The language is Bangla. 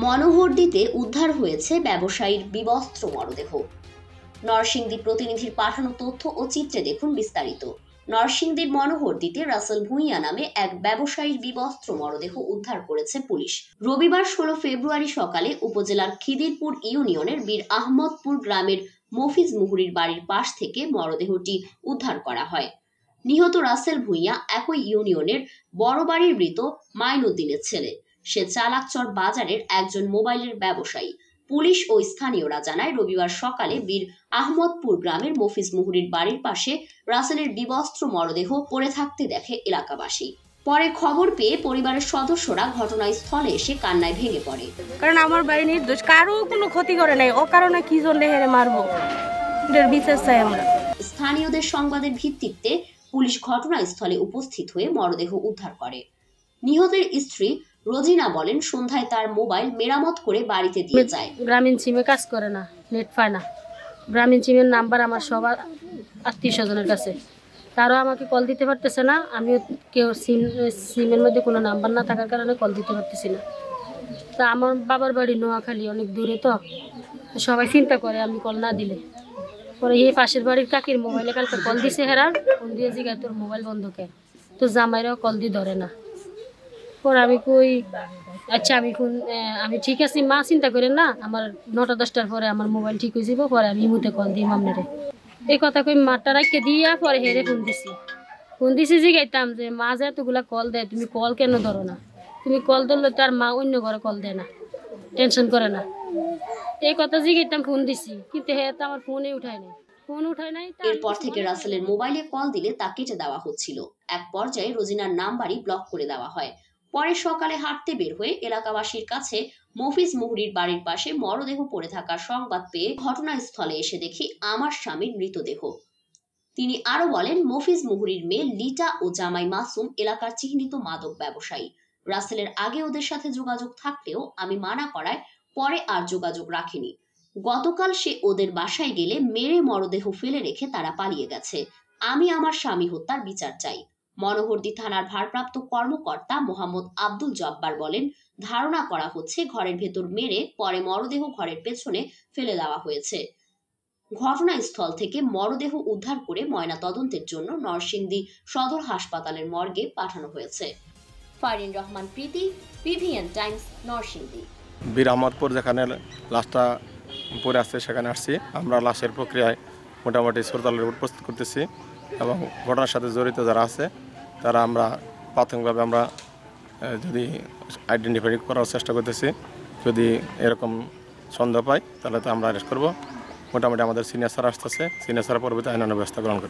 মনোহরদীতে উদ্ধার হয়েছে ব্যবসায়ীর বিবস্ত্র মরদেহ। নরসিংদী প্রতিনিধির পাঠানো তথ্য ও চিত্রে দেখুন বিস্তারিত। নরসিংদীর মনোহরদীতে রাসেল ভূঁইয়া নামে এক ব্যবসায়ীর বিবস্ত্র মরদেহ উদ্ধার করেছে পুলিশ। রবিবার 16 ফেব্রুয়ারি সকালে উপজেলার খিদিরপুর ইউনিয়নের বীর আহমদপুর গ্রামের মফিজ মুহুরীর বাড়ির পাশ থেকে মরদেহটি উদ্ধার করা হয়। নিহত রাসেল ভূঁইয়া একই ইউনিয়নের বড় বাড়ির মৃত মাইনুদ্দিনের ছেলে। সে চালাকচর বাজারের একজন মোবাইলের ব্যবসায়ী। পুলিশ ও স্থানীয়রা জানায়, রবিবার সকালে বীর আহমদপুর গ্রামের মফিজ মুহুরীর বাড়ির পাশে রাসেলের বিবস্ত্র মরদেহ পড়ে থাকতে দেখে এলাকাবাসী। পরে খবর পেয়ে পরিবারের সদস্যরা ঘটনাস্থলে এসে কান্নায় ভেঙে পড়ে। কারণ আমার বাড়ি নির্দোষ, কারো কোনো ক্ষতি করে নাই, ও কারণে কি জন্য হেরে মারবো, এটার বিচার চাই আমরা। স্থানীয়দের সংবাদের ভিত্তিতে পুলিশ ঘটনাস্থলে উপস্থিত হয়ে মরদেহ উদ্ধার করে। নিহতের স্ত্রী রোজিনা বলেন, সন্ধ্যায় তার মোবাইল মেরামত করে বাড়িতে দিয়ে যায়। গ্রামীণ সিমে কাজ করে না, নেট পায় না। গ্রামীণ সিমের নাম্বার আমার সবার আত্মীয় স্বজনের কাছে, কারো আমাকে কল দিতে পারতেছে না। আমিও কেউ সিমের মধ্যে কোনো নাম্বার না থাকার কারণে কল দিতে পারতেছি না। তা আমার বাবার বাড়ি নোয়াখালী, অনেক দূরে, তো সবাই চিন্তা করে আমি কল না দিলে। পরে এই পাশের বাড়ির কাকির মোবাইলে কালকে কল দিছে, হেরার ফোন দিয়ে জিগায় তোর মোবাইল বন্ধ কে, তো জামাইরাও কল দিয়ে ধরে না। পরে আমি কই আচ্ছা আমি ঠিক আছি মা, চিন্তা করেন না, আমার 9টা-10টার পরে আমার মোবাইল ঠিক হয়ে যাব, পরে আমি ইমুতে কল দিই আপনারে। এই কথা কই মাঠটা রাখতে দিয়া পরে হেরে ফোন দিছি জিগাইতাম যে মা যে এতগুলা কল দেয়, তুমি কল কেন ধরো না? তুমি কল ধরলে তার মা অন্য ঘরে কল দেয় না, টেনশন করে না। এই কথা জিগাইতাম, ফোন দিছি, কিন্তু হ্যাঁ তো আমার ফোন উঠায় নাই। এরপর থেকে রাসেলের মোবাইলে কল দিলে তা কেটে দেওয়া হচ্ছিল। এক পর্যায়ে রোজিনার নাম্বারই ব্লক করে দেওয়া হয়। পরে সকালে হাঁটতে বের হয়ে এলাকাবাসীর কাছে মফিজ মুহুরীর বাড়ির পাশে মরদেহ পড়ে থাকার সংবাদ পেয়ে ঘটনাস্থলে এসে দেখি আমার স্বামীর মৃতদেহ। তিনি আরো বলেন, মফিজ মুহুরীর মেয়ে লিটা ও জামাই মাসুম এলাকার চিহ্নিত মাদক ব্যবসায়ী। রাসেলের আগে ওদের সাথে যোগাযোগ থাকলেও আমি মানা করায় পরে আর যোগাযোগ রাখিনি। গতকাল সে ওদের বাসায় গেলে মেরে মরদেহ ফেলে রেখে তারা পালিয়ে গেছে। আমি আমার স্বামী হত্যার বিচার চাই। মনোহরদী থানার ভারপ্রাপ্ত কর্মকর্তা মোহাম্মদ আব্দুল জব্বার বলেন, ধারণা করা হচ্ছে ঘরের ভেতর মেরে পরে মরদেহ ঘরের পেছনে ফেলে দেওয়া হয়েছে। ঘটনাস্থল থেকে মরদেহ উদ্ধার করে ময়না তদন্তের জন্য নরসিংদী সদর হাসপাতালের মর্গে পাঠানো হয়েছে। ফারিন রহমান প্রীতি, বিভিএন টাইমস, নরসিংদী। বীর আহমদপুর যেখানে লাশটা পড়ে আছে সেখানে আসছি। আমরা লাশের প্রক্রিয়ায় মোটামুটি সুরতালের রিপোর্ট প্রস্তুত করতেছি এবং ঘটনার সাথে জড়িত যারা আছে তারা আমরা প্রাথমিকভাবে আমরা যদি আইডেন্টিফাই করার চেষ্টা করতেছি। যদি এরকম সন্দেহ পাই তাহলে তো আমরা অ্যারেস্ট করব। মোটামুটি আমাদের সিনিয়র স্যার আসতেছে, সিনিয়র স্যার পরবর্তী আইনানুগ ব্যবস্থা গ্রহণ করে।